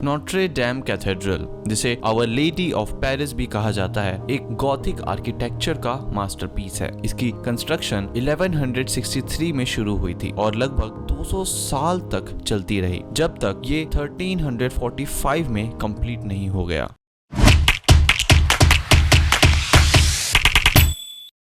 Notre Dame cathedral, जिसे our lady of Paris भी कहा जाता है, एक गॉथिक आर्किटेक्चर का मास्टरपीस है। इसकी कंस्ट्रक्शन 1163 में शुरू हुई थी और लगभग 200 साल तक चलती रही, जब तक ये 1345 में कंप्लीट नहीं हो गया।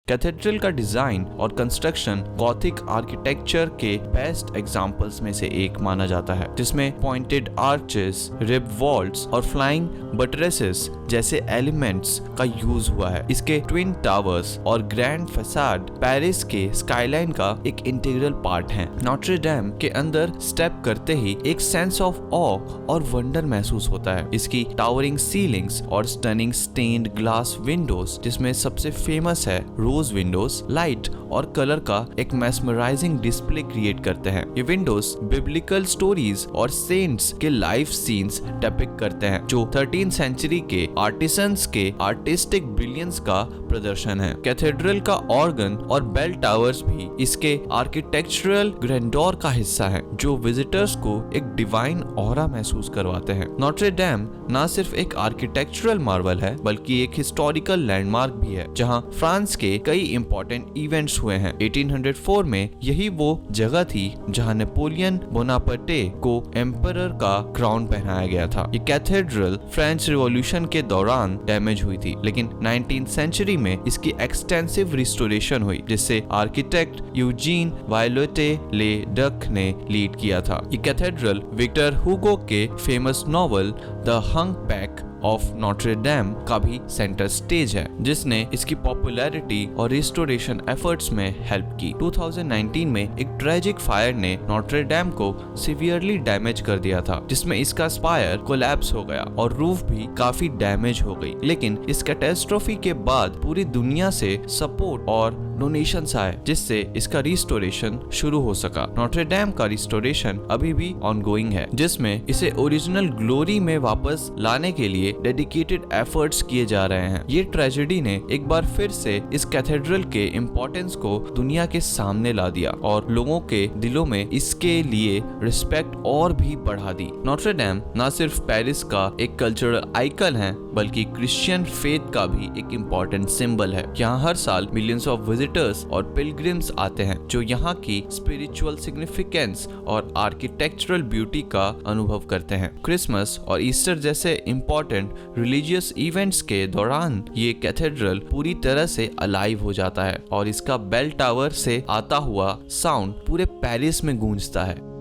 कैथेड्रल का डिजाइन और कंस्ट्रक्शन गॉथिक आर्किटेक्चर के बेस्ट एग्जाम्पल्स में से एक माना जाता है, जिसमें पॉइंटेड आर्चेस, रिब वॉल्स और फ्लाइंग बटरेसेस जैसे एलिमेंट्स का यूज हुआ है। इसके ट्विन टावर्स और ग्रैंड फसाड पेरिस के स्काईलाइन का एक इंटीग्रल पार्ट हैं। नोट्रे डेम के अंदर स्टेप करते ही एक सेंस ऑफ ऑ और वंडर महसूस होता है। इसकी टावरिंग सीलिंग्स और स्टनिंग स्टेन्ड ग्लास विंडोज, जिसमें सबसे फेमस है रोज विंडोज, लाइट और कलर का एक मेस्मराइजिंग डिस्प्ले क्रिएट करते हैं। ये विंडोज बिब्लिकल स्टोरीज और सेंट्स के लाइफ सीन्स डिपिक्ट करते हैं, जो 13th सेंचुरी के आर्टिसंस के आर्टिस्टिक ब्रिलियंस का प्रदर्शन है। कैथेड्रल का ऑर्गन और बेल टावर्स भी इसके आर्किटेक्चरल ग्रैंडोर का हिस्सा है, जो विजिटर्स को एक डिवाइन ऑरा महसूस करवाते हैं। नोट्रे डेम न सिर्फ एक आर्किटेक्चरल मार्वल है, बल्कि एक हिस्टोरिकल लैंडमार्क भी है, जहां फ्रांस के कई इंपॉर्टेंट इवेंट्स हुए हैं। 1804 में यही वो जगह थी जहां नेपोलियन बोनापार्टे को एम्परर का क्राउन पहनाया गया था। ये कैथेड्रल फ्रेंच रिवॉल्यूशन के दौरान डैमेज हुई थी, लेकिन 19th सेंचुरी में इसकी एक्सटेंसिव रिस्टोरेशन हुई, जिससे आर्किटेक्ट यूजीन वायोलेटे ले डक ने लीड किया था। ये कैथेड्रल विक्टर हुगो के famous novel the hunchback of Notre Dame का भी सेंटर स्टेज है, जिसने इसकी पॉपुलैरिटी और रिस्टोरेशन एफर्ट्स में हेल्प की। 2019 में एक ट्रेजिक फायर ने नोट्रे डेम को सीवियरली डैमेज कर दिया था, जिसमें इसका स्पायर कोलैप्स हो गया और रूफ भी काफी डैमेज हो गई। लेकिन इस कैटास्ट्रोफी के बाद पूरी दुनिया से सपोर्ट और डोनेशंस आए, जिससे इसका रिस्टोरेशन शुरू हो सका। नोट्रे डेम का रिस्टोरेशन अभी भी ऑनगोइंग है, जिसमें इसे ओरिजिनल ग्लोरी में वापस लाने के लिए डेडिकेटेड एफर्ट्स किए जा रहे हैं। ये ट्रेजेडी ने एक बार फिर से इस कैथेड्रल के इम्पोर्टेंस को दुनिया के सामने ला दिया और लोगों के दिलों में इसके लिए रिस्पेक्ट और भी बढ़ा दी। नोट्रे डेम न सिर्फ पेरिस का एक कल्चरल आइकन है, बल्कि क्रिश्चियन फेथ का भी एक इम्पोर्टेंट सिंबल है। यहाँ हर साल मिलियंस ऑफ विजिटर्स और पिलग्रिम्स आते हैं, जो यहाँ की स्पिरिचुअल सिग्निफिकेंस और आर्किटेक्चरल ब्यूटी का अनुभव करते हैं। क्रिसमस और ईस्टर जैसे इम्पोर्टेंट रिलीजियस इवेंट्स के दौरान ये कैथेड्रल पूरी तरह से अलाइव हो जाता है और इसका बेल टावर से आता हुआ साउंड पूरे पेरिस में गूंजता है।